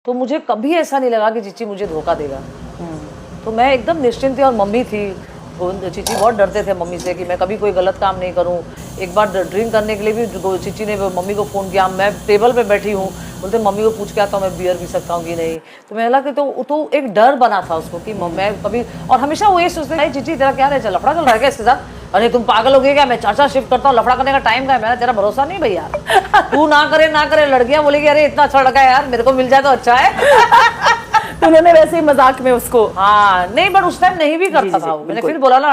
तो मुझे कभी ऐसा नहीं लगा कि चीची मुझे धोखा देगा। तो मैं एकदम निश्चिंत थी और मम्मी थी, चीची बहुत डरते थे मम्मी से कि मैं कभी कोई गलत काम नहीं करूं। एक बार ड्रिंक करने के लिए भी चीची ने मम्मी को फ़ोन किया, मैं टेबल पे बैठी हूँ, बोलते मम्मी को पूछ के आता हूँ मैं बियर पी सकता हूँ कि नहीं। तो मैं लगा कि तो एक डर बना था उसको कि मैं कभी, और हमेशा वो ये सोचते हैं चीची तेरा क्या है, लफड़ा चल रहा है क्या इसके साथ, अरे तुम पागल हो गए क्या, मैं 4 शिफ्ट करता हूँ, लफड़ा करने का टाइम का है, मेरा तेरा भरोसा नहीं भैया। तू ना करे लड़कियां बोलेगी अरे इतना अच्छा लड़का है यार, मेरे को मिल जाए तो अच्छा है। तो उन्होंने वैसे ही मजाक में उसको, हाँ नहीं, बट उस टाइम नहीं भी करता था वो। मैंने फिर बोला ना